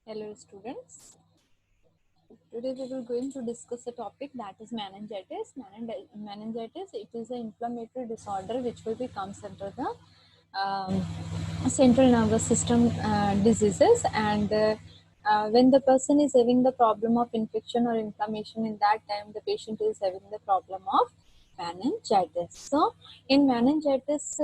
Hello students. Today we will going to discuss a topic that is meningitis. Meningitis, it is an inflammatory disorder which will be comes under the central nervous system diseases, and when the person is having the problem of infection or inflammation, in that time the patient is having the problem of meningitis. So in meningitis,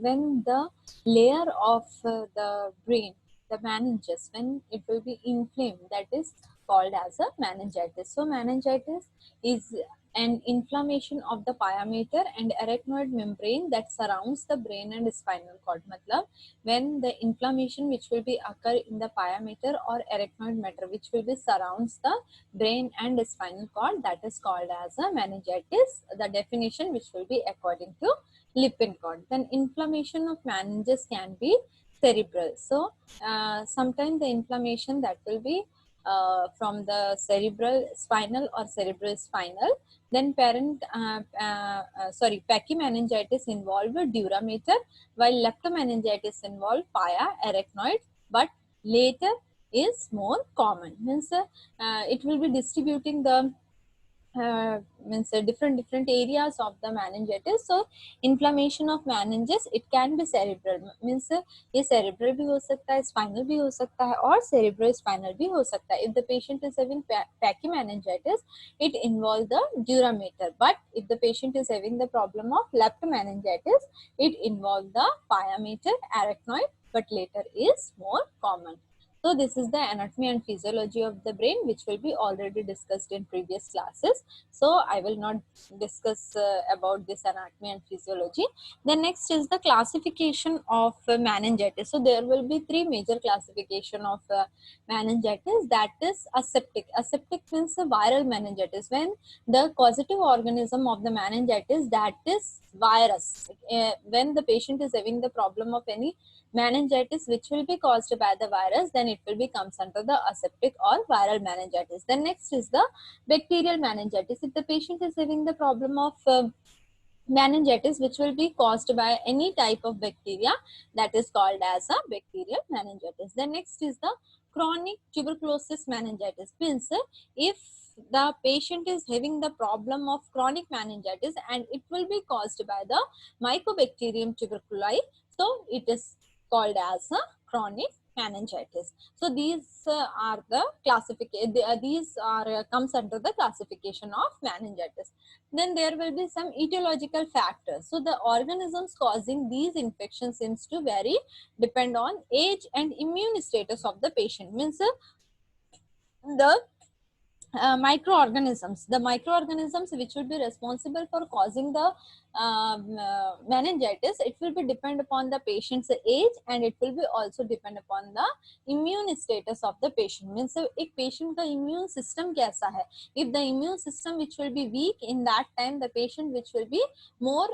when the layer of the brain, the meninges, when it will be inflamed, that is called as a meningitis. So meningitis is an inflammation of the pyometer and arachnoid membrane that surrounds the brain and spinal cord. Matlab, when the inflammation which will be occur in the pyometer or arachnoid matter which will be surrounds the brain and spinal cord, that is called as a meningitis. The definition which will be according to Lippincott. Then inflammation of meninges can be cerebral. So sometimes the inflammation that will be from the cerebral spinal or cerebral spinal. Then pachymeningitis involve dura mater, while leptomeningitis involve pia arachnoid, but later is more common. Means it will be distributing the different areas of the meningitis. So inflammation of meninges, it can be cerebral, means ये cerebral भी हो सकता है, spinal भी हो सकता है और cerebral spinal भी हो सकता है. If the patient is having pachymeningitis, it involves the dura mater, but if the patient is having the problem of leptomeningitis, it involves the pia mater arachnoid, but later is more common. So this is the anatomy and physiology of the brain, which will be already discussed in previous classes. So I will not discuss about this anatomy and physiology. Then next is the classification of meningitis. So there will be three major classification of meningitis. That is aseptic. Aseptic means a viral meningitis. When the causative organism of the meningitis, that is virus. When the patient is having the problem of any meningitis which will be caused by the virus, then it will be comes under the aseptic or viral meningitis. Then next is the bacterial meningitis. If the patient is having the problem of meningitis which will be caused by any type of bacteria, that is called as a bacterial meningitis. Then next is the chronic tuberculosis meningitis. Means if the patient is having the problem of chronic meningitis and it will be caused by the Mycobacterium tuberculoi, so it is called as a chronic meningitis. So these are the classification. These are comes under the classification of meningitis. Then there will be some etiological factors. So the organisms causing these infections seems to vary, depend on age and immune status of the patient. Means the microorganisms, the microorganisms which will be responsible for causing the meningitis, it will be depend upon the patient's age and it will be also depend upon the immune status of the patient. Means एक patient का immune system कैसा है, if the immune system which will be weak, in that time the patient which will be more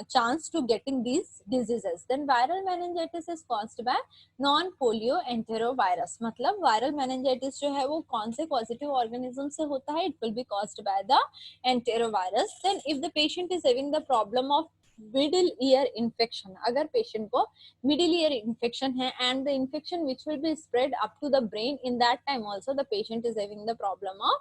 chance to getting these diseases. Then viral meningitis is caused by non polio enterovirus. मतलब viral meningitis जो है वो कौन से positive organism से होता है, it will be caused by the enterovirus. Then if the patient is having the problem of middle ear infection, अगर पेशेंट को मिडिल ईयर इन्फेक्शन है and the infection which will be spread up to the brain, in that time also the patient is having the problem of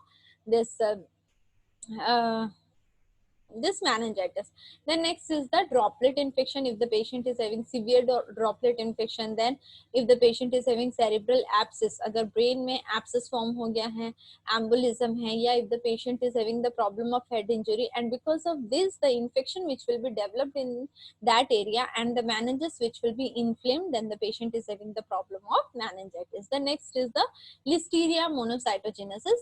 this meningitis. Then next is the droplet infection. If the patient is having severe droplet infection, then if the patient is having cerebral abscess, अगर brain में abscess form हो गया है, embolism है, या if the patient is having the problem of head injury, and because of this the infection which will be developed in that area and the meninges which will be inflamed, then the patient is having the problem of meningitis. The next is the Listeria monocytogenesis.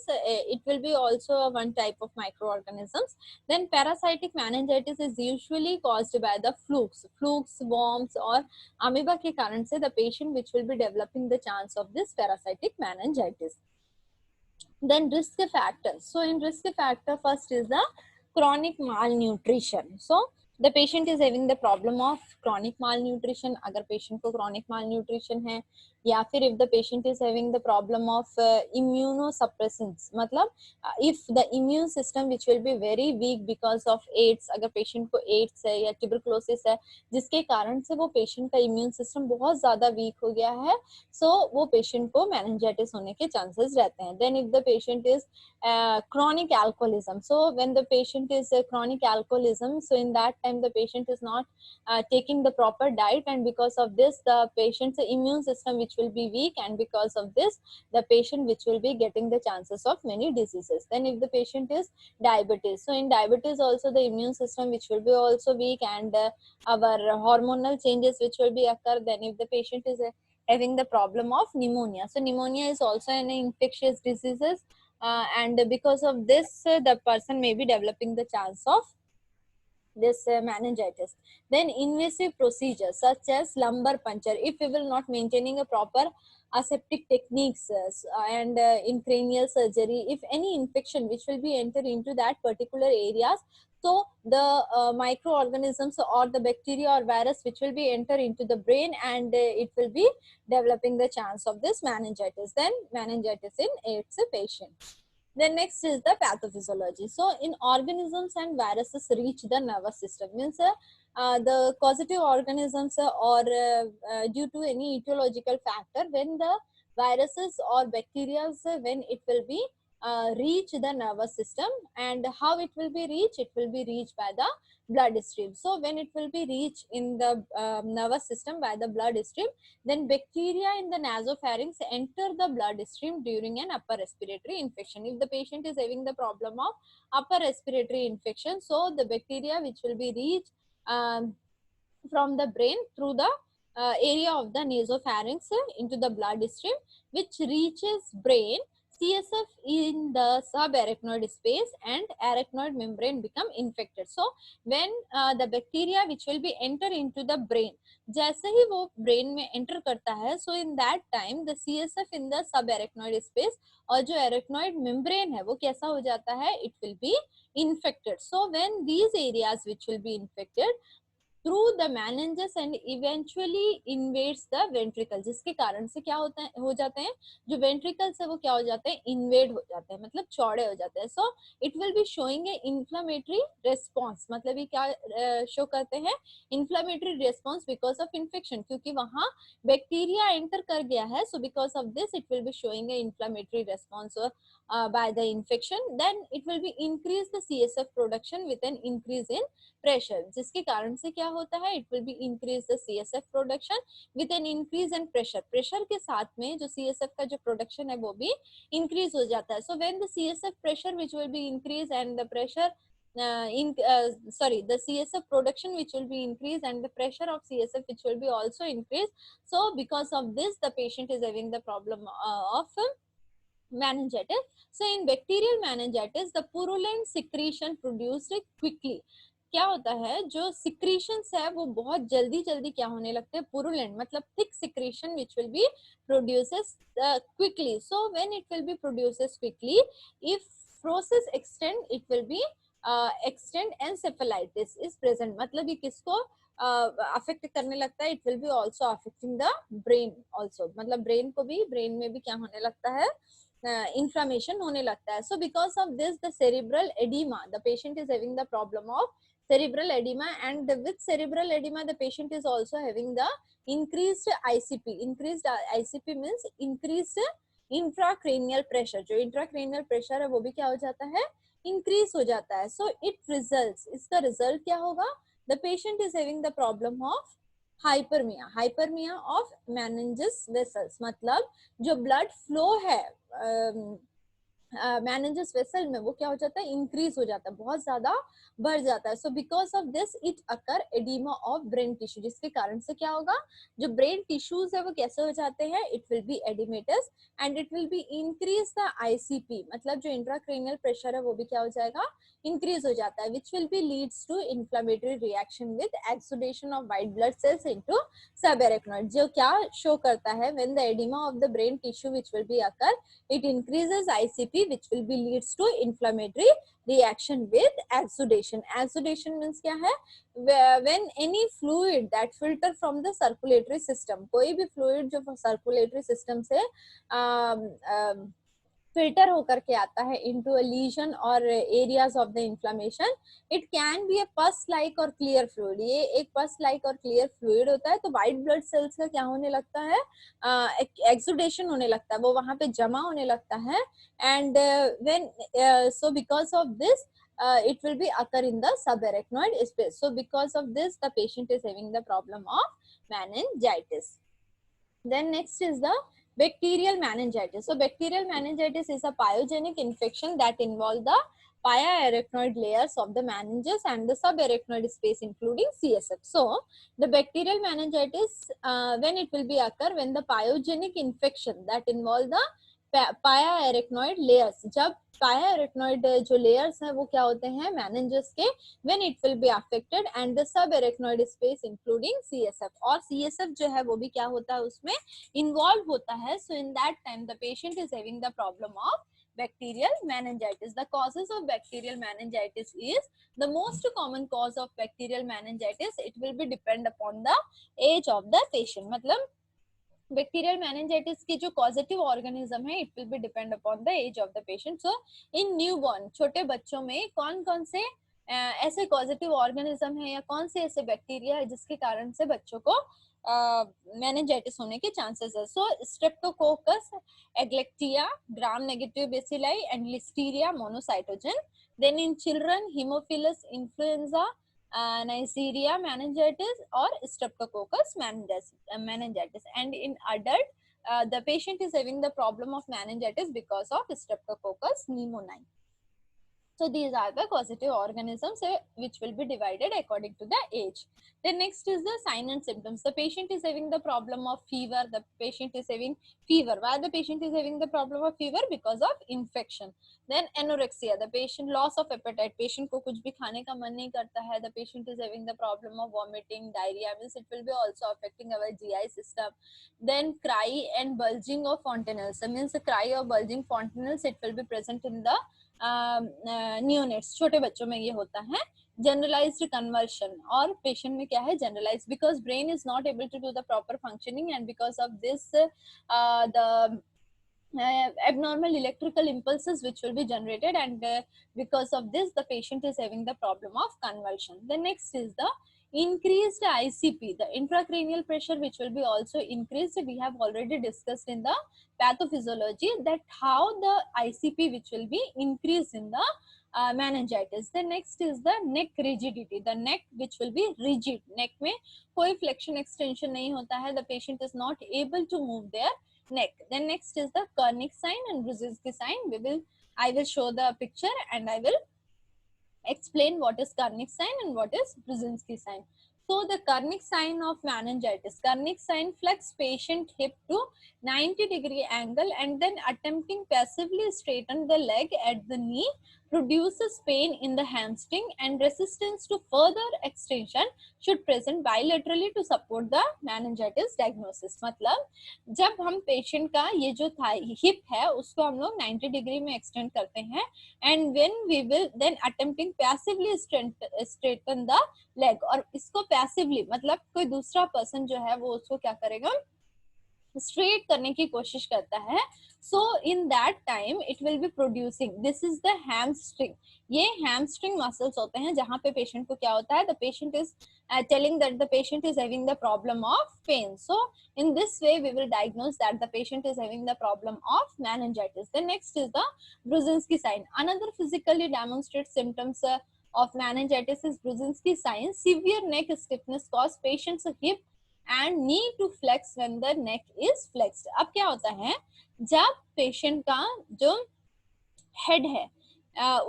It will be also one type of microorganisms. Then parasitic meningitis is usually caused by the flukes, worms or amoeba के कारण से the patient which will be developing the chance of this parasitic meningitis. Then risk factors. So in risk factor, first is the chronic malnutrition. So the patient is having the problem of chronic malnutrition, अगर patient को chronic malnutrition है, या फिर if the patient is having the problem of immunosuppressants, मतलब if the immune system which will be very weak because of AIDS, अगर patient को AIDS है या ट्यूबरकुलोसिस है जिसके कारण से वो पेशेंट का इम्यून सिस्टम बहुत ज्यादा वीक हो गया है, सो वो पेशेंट को मेनिंजाइटिस होने के चांसेस रहते हैं. Then if the patient is chronic alcoholism, so when the patient is chronic alcoholism, so in that time the patient is not taking the proper diet, and because of this the patient's immune system which will be weak, and because of this the patient which will be getting the chances of many diseases. Then if the patient is diabetes, so in diabetes also the immune system which will be also weak, and our hormonal changes which will be occur. Then if the patient is having the problem of pneumonia, so pneumonia is also an infectious diseases, and because of this the person may be developing the chance of this meningitis. Then invasive procedures such as lumbar puncture, if we will not maintaining a proper aseptic techniques, and in cranial surgery, if any infection which will be enter into that particular areas, so the microorganisms or the bacteria or virus which will be enter into the brain, and it will be developing the chance of this meningitis. Then meningitis in AIDS patient. Then next is the pathophysiology. So in organisms and viruses reach the nervous system, means the causative organisms or due to any etiological factor, when the viruses or bacteria, when it will be reach the nervous system, and how it will be reached, it will be reached by the blood stream. So when it will be reached in the nervous system by the blood stream, then bacteria in the nasopharynx enter the bloodstream during an upper respiratory infection. If the patient is having the problem of upper respiratory infection, so the bacteria which will be reached from the brain through the area of the nasopharynx into the bloodstream, which reaches brain, CSF in the subarachnoid space, and arachnoid membrane become infected. So when the bacteria which will be enter into the brain, जैसे ही वो brain में enter करता है, so in that time the CSF in the subarachnoid space और जो arachnoid membrane है वो कैसा हो जाता है, it will B infected. So when these areas which will be infected through the meninges and eventually invades the ventricle, जिसके कारण से क्या होता है, हो जाते हैं जो ventricles है वो क्या हो जाते हैं, invade हो जाते हैं, मतलब चौड़े हो जाते हैं. So it will be showing a inflammatory response, मतलब ये क्या शो करते हैं, inflammatory response because of infection, क्योंकि वहाँ बैक्टीरिया एंटर कर गया है. So because of this it will be showing a inflammatory response by the infection. Then it will be increase the CSF production with an increase in pressure, जिसके कारण से क्या होता है, it will be increase the CSF production with an increase in pressure. Pressure के साथ में जो CSF का जो प्रोडक्शन है वो भी इंक्रीज हो जाता है. So when the CSF pressure which will be increase and the pressure the CSF production which will be increased and the pressure of CSF which will be also increased. So because of this the patient is having the problem of meningitis. So in bacterial meningitis the purulent secretion produced quickly. क्या होता है, जो secretions है वो बहुत जल्दी जल्दी क्या होने लगते हैं, पुरुलेंट, मतलब thick secretion which will B produces quickly. So when it will B produces quickly, if process extend it will be extend encephalitis is present, मतलब ये किसको अफेक्ट करने लगता है, it will B also affecting the brain also, मतलब brain को भी, brain में भी क्या होने लगता है, inflammation होने लगता है. So because of this the cerebral edema, the patient is having the problem of cerebral edema, and with cerebral edema the patient is also having the increased ICP. Increased ICP means increased intracranial pressure. जो intracranial pressure है वो भी क्या हो जाता है, increase हो जाता है. So it results, इसका result क्या होगा, the patient is having the problem of hyperemia. Hyperemia of meninges vessels, मतलब जो ब्लड फ्लो है मेनिंजस वेसल में वो क्या हो जाता है, इंक्रीज हो जाता है, बहुत ज्यादा बढ़ जाता है. So because of this it occur oedema of brain tissue, जिसके कारण से क्या होगा, जो ब्रेन टिश्यूज है वो कैसे हो जाते हैं, it will be edematous and it will be increase the ICP, मतलब जो इंट्राक्रेनियल प्रेशर है वो भी क्या हो जाएगा, इंक्रीज हो जाता है, which will be leads to inflammatory reaction with exudation of white blood cells into subarachnoid, जो क्या शो करता है, when the edema of the brain tissue which will be occur, it increases ICP which will be leads to inflammatory reaction with exudation. Exudation means क्या है? When any fluid that filter from the circulatory system, कोई भी fluid जो circulatory system से filter होकर के आता है into a lesion or areas of the inflammation, it can be a pus like और clear fluid. ये एक pus like और clear fluid होता है. तो white blood cells का क्या होने लगता है? exudation होने लगता है, वो वहां पे जमा होने लगता है. And when so because of this it will be occur in the subarachnoid space. So because of this the patient is having the problem of meningitis. Then next is the bacterial meningitis. So bacterial meningitis is a pyogenic infection that involves the pia-arachnoid layers of the meninges and the subarachnoid space including CSF. So the bacterial meningitis when it will be occur when the pyogenic infection that involve the pia-arachnoid layers. जब pia-arachnoid जो layers हैं वो क्या होते हैं meninges के, when it will be affected and the subarachnoid space including CSF. और CSF जो है वो भी क्या होता है उसमें involved होता है. So in that time the patient is having the problem of bacterial meningitis. The causes of bacterial meningitis is the most common cause of bacterial meningitis. It will be depend upon the age of the patient. मतलब bacterial meningitis की जो causative organism है, it will be depend upon the age of the patient. So in newborn छोटे बच्चों में कौन कौन से ऐसे कॉजेटिव ऑर्गेनिज्म है या कौन से ऐसे बैक्टीरिया है जिसके कारण से बच्चों को मेनिंजाइटिस होने के चांसेस है. So streptococcus agalactiae, gram negative bacilli and listeria monocytogenes. Then in children haemophilus influenzae, Neisseria meningitis or Streptococcus meningitis. And in adult, the patient is having the problem of meningitis because of Streptococcus pneumoniae. So these are the causative organisms which will be divided according to the age. Then next is the sign and symptoms. The patient is having the problem of fever. The patient is having fever. Why the patient is having the problem of fever? Because of infection. Then anorexia. The patient loss of appetite. Patient को कुछ भी खाने का मन नहीं करता है. The patient is having the problem of vomiting, diarrhea. Means it will be also affecting our GI system. Then cry and bulging of fontanelles. So means the cry or bulging fontanelles. It will be present in the neonates, छोटे बच्चों में ये होता है. Generalised conversion और patient में क्या है generalised, because brain is not able to do the proper functioning and because of this the abnormal electrical impulses which will be generated, and because of this the patient is having the problem of convulsion. The next is the increased ICP, the intracranial pressure, which will be also increased. We have already discussed in the pathophysiology that how the ICP which will be increased in the meningitis. The next is the neck rigidity, the neck which will be rigid. neck में कोई flexion extension नहीं होता है. The patient is not able to move their neck. Then next is the Kernick sign and Brzezinski sign. I will show the picture and I will explain what is Kernick sign and what is Brzezinski sign. So the Kernick sign of meningitis. Kernick sign flex patient hip to 90-degree angle and then attempting passively straighten the leg at the knee produces pain in the hamstring, and resistance to further extension should present bilaterally to support the meningitis diagnosis. मतलब जब हम patient का ये जो hip है उसको हम लोग 90 डिग्री में एक्सटेंड करते हैं, and when we will then attempting passively straighten the leg, और इसको पैसिवली मतलब कोई दूसरा पर्सन जो है वो उसको क्या करेगा स्ट्रेट करने की कोशिश करता है. So in that time it will be producing, this is the hamstring. ये हैमस्ट्रिंग मसल्स होते हैं जहां पे पेशेंट को क्या होता है, the patient is telling that the patient is having the problem of pain. So in this way we will diagnose that the patient is having the problem of meningitis. The next is the Brzezinski sign. Another physically demonstrated symptoms of meningitis is Brzezinski sign. Severe neck stiffness cause patient's hip and knee to flex when the neck is flexed. अब क्या होता है, जब patient का जो head है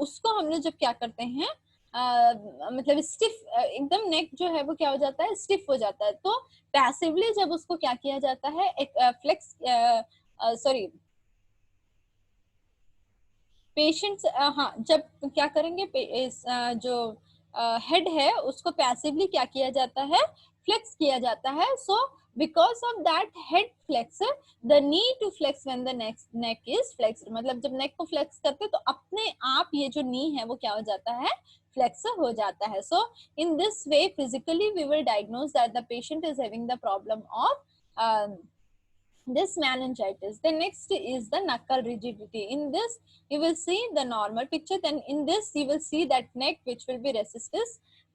उसको हम लोग जब क्या करते हैं मतलब स्टिफ एकदम नेक जो है वो क्या हो जाता है स्टिफ हो जाता है, तो पैसिवली जब उसको क्या किया जाता है एक फ्लेक्स सॉरी पेशेंट्स हाँ जब क्या करेंगे जो हेड है उसको पैसिवली क्या किया जाता है फ्लेक्स किया जाता है. सो because of that head flexor, the knee to flex when the neck is flexed. मतलब जब neck को flex करते तो अपने आप ये जो knee है वो क्या हो जाता है, flexor हो जाता है. So in this way physically we will diagnose that the patient is having the problem of this meningitis. The next is the knuckle rigidity. In this you will see the normal picture, then in this you will see that neck which will be resistive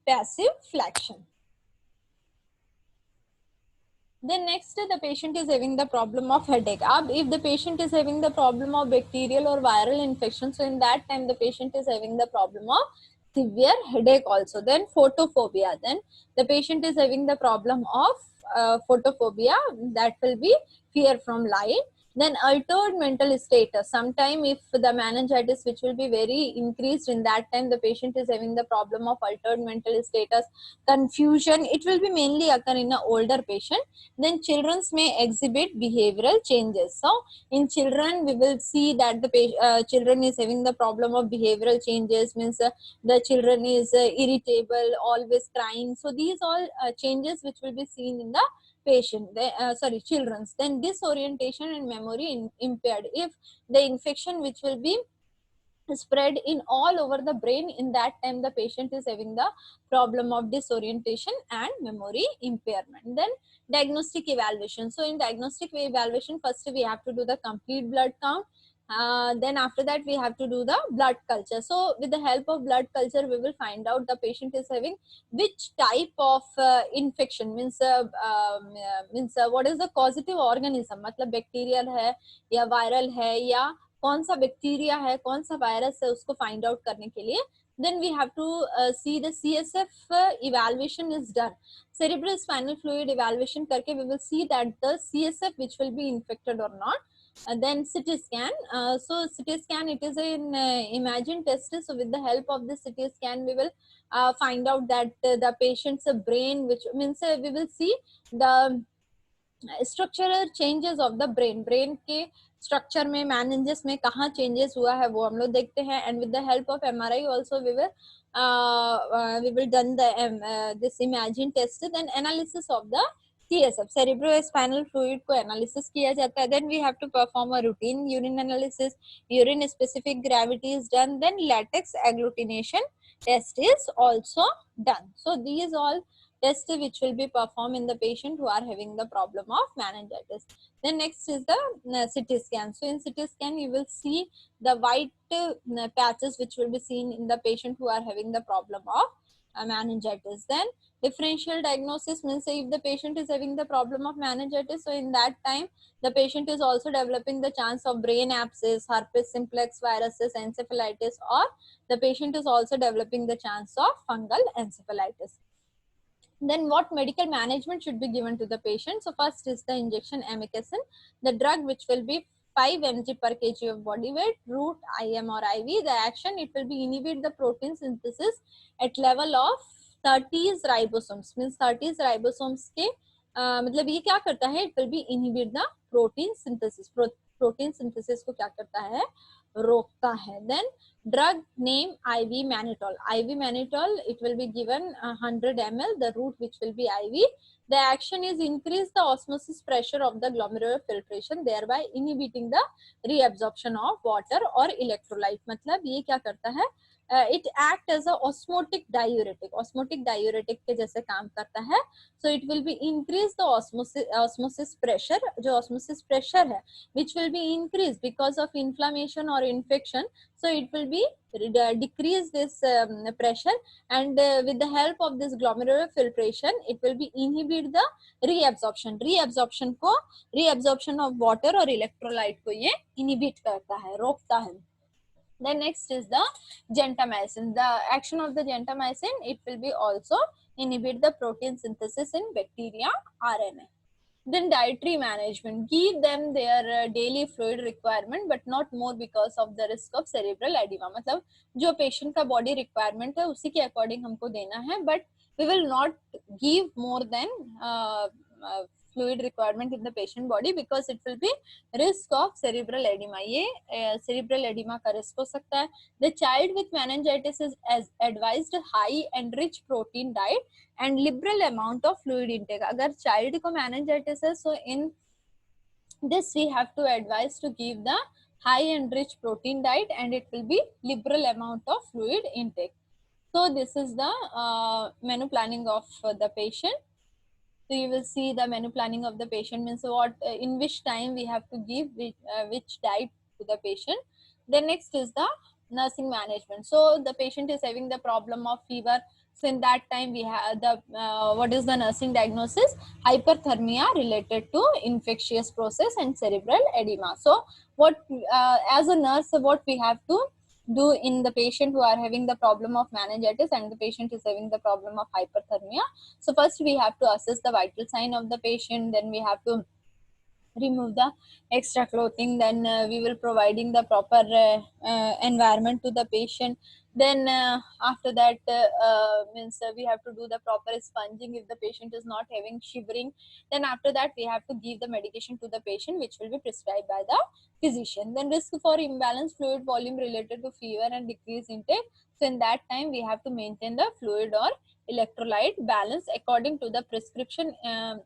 passive flexion. Then next the patient is having the problem of headache. If the patient is having the problem of bacterial or viral infection, so in that time the patient is having the problem of severe headache also. Then photophobia, then the patient is having the problem of photophobia, that will be fear from light. Then altered mental status, sometime if the meningitis which will be very increased, in that time the patient is having the problem of altered mental status, confusion, it will be mainly occur in an older patient. Then children may exhibit behavioral changes. So in children we will see that the children is having the problem of behavioral changes, means the children is irritable, always crying. So these all changes which will be seen in the patient, children's. Then disorientation and memory impaired. If the infection which will be spread in all over the brain, in that time the patient is having the problem of disorientation and memory impairment. Then diagnostic evaluation. So in diagnostic evaluation, first we have to do the complete blood count. Then after that we have to do the blood culture. So with the help of blood culture we will find out the patient is having which type of infection, means what is the causative organism, मतलब bacterial है या viral है या कौन सा bacteria है, कौन सा वायरस है, उसको फाइंड आउट करने के लिए. Then we have to see the CSF evaluation is done. Cerebral spinal fluid evaluation करके we will see that the CSF which will be infected or not. Then CT scan. So CT scan, it is an imaging test. So with the help of the CT scan we will find out that the patient's brain, which means we will see the structural changes of the brain के structure में, manages में कहाँ changes हुआ है वो हम लोग देखते हैं. And with the help of MRI also we will done this imagine test. Then analysis of the CSF, cerebrospinal fluid को एनालिसिस किया जाता है. Then we have to perform a routine urine analysis, urine specific gravity is done, then latex agglutination test is also done. So these all test which will be performed in the patient who are having the problem of meningitis. Then next is the CT scan. So in CT scan you will see the white patches which will be seen in the patient who are having the problem of meningitis. Then differential diagnosis means if the patient is having the problem of meningitis, so in that time the patient is also developing the chance of brain abscess, herpes simplex viruses, encephalitis, or the patient is also developing the chance of fungal encephalitis. Then what medical management should be given to the patient? So first is the injection amikacin, the drug which will be 5 mg per kg of body weight, root, IM or IV. The action, it will be inhibit the protein synthesis at level of 30s ribosomes, means 30s ribosomes के मतलब ये क्या करता है, it will be inhibit the protein synthesis. Protein synthesis को क्या करता है, रोकता है. Then drug name IV mannitol. IV mannitol, it will be given 100 ml, the route which will be IV. The action is increase the osmosis pressure of the glomerular filtration, thereby inhibiting the reabsorption of water or electrolyte. मतलब ये क्या करता है, it act as a osmotic diuretic के जैसे काम करता है. So it will be increase the osmosis pressure, जो osmosis pressure है which will be increased because of inflammation or infection. So it will be decrease this pressure, and with the help of this glomerular filtration it will be inhibit the reabsorption of water और electrolyte को ये inhibit करता है, रोकता है. Then next is the gentamicin. The action of the gentamicin, it will be also inhibit the protein synthesis in bacteria RNA. Then dietary management, give them their daily fluid requirement but not more because of the risk of cerebral edema. मतलब जो patient का body requirement है उसी के according हमको देना है, but we will not give more than fluid requirement in the patient body because it will be risk of cerebral edema. ये cerebral edema का risk हो सकता है. The child with meningitis is as advised high and rich protein diet and liberal amount of fluid intake. अगर child को meningitis है, so in this we have to advise to give the high and rich protein diet and it will be liberal amount of fluid intake. So this is the menu planning of the patient. So you will see the menu planning of the patient means what in which time we have to give which diet to the patient. Then next is the nursing management. So the patient is having the problem of fever. So in that time we have the what is the nursing diagnosis? Hyperthermia related to infectious process and cerebral edema. So what as a nurse what we have to do in the patient who are having the problem of meningitis and the patient is having the problem of hyperthermia. So first we have to assess the vital sign of the patient, then we have to remove the extra clothing, then we will providing the proper environment to the patient. Then after that means we have to do the proper sponging if the patient is not having shivering. Then after that we have to give the medication to the patient which will be prescribed by the physician. Then risk for imbalance fluid volume related to fever and decreased intake. So in that time we have to maintain the fluid or electrolyte balance according to the prescription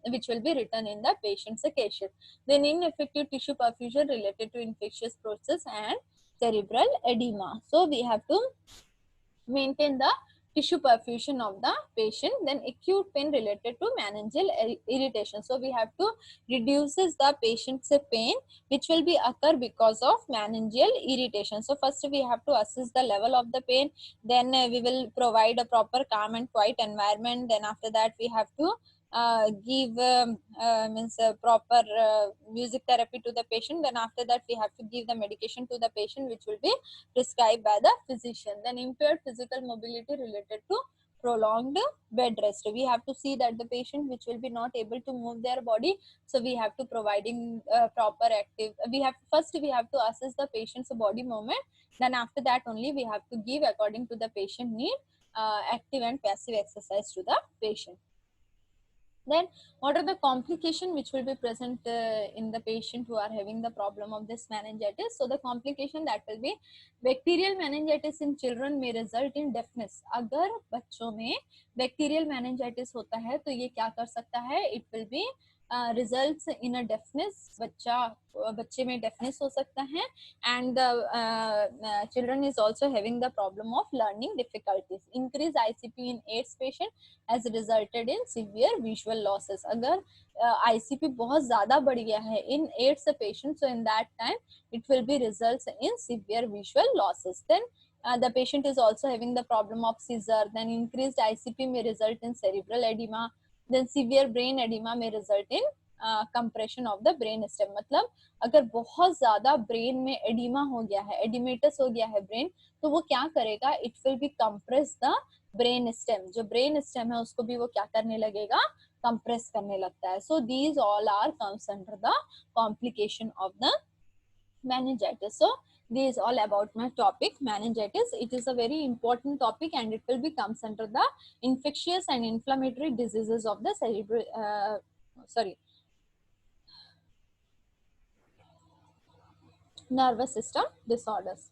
which will be written in the patient's occasion. Then ineffective tissue perfusion related to infectious process and cerebral edema. So we have to maintain the tissue perfusion of the patient. Then acute pain related to meningeal irritation. So we have to reduces the patient's pain which will be occur because of meningeal irritation. So first we have to assess the level of the pain. Then we will provide a proper calm and quiet environment. Then after that we have to give means proper music therapy to the patient. Then after that we have to give the medication to the patient which will be prescribed by the physician. Then impaired physical mobility related to prolonged bed rest. We have to see that the patient which will be not able to move their body, so we have to providing proper active, we have first we have to assess the patient's body movement, then after that only we have to give according to the patient need active and passive exercise to the patient. Then what are the complications which will be present in the patient who are having the problem of this meningitis? So the complication that will be bacterial meningitis in children may result in deafness. अगर बच्चों में bacterial meningitis होता है तो ये क्या कर सकता है? It will be results in a deafness. बच्चे में deafness हो सकता है and the children is also having the problem of learning difficulties. Increased ICP in AIDS patient has resulted in severe visual losses. अगर ICP बहुत ज़्यादा बढ़ गया है in AIDS patient, so in that time it will be results in severe visual losses. Then the patient is also having the problem of seizure. Then increased ICP may result in cerebral edema. Then severe brain edema may result in compression of the brain stem. मतलब अगर बहुत ज़्यादा brain में oedema हो गया है, oedematous हो गया है ब्रेन, तो वो क्या करेगा? It will B compress the brain stem. जो ब्रेन स्टेम है उसको भी वो क्या करने लगेगा? कंप्रेस करने लगता है. So these all are comes under the complication of the meningitis. So this is all about my topic meningitis. It is a very important topic and it will be comes under the infectious and inflammatory diseases of the cerebral nervous system disorders.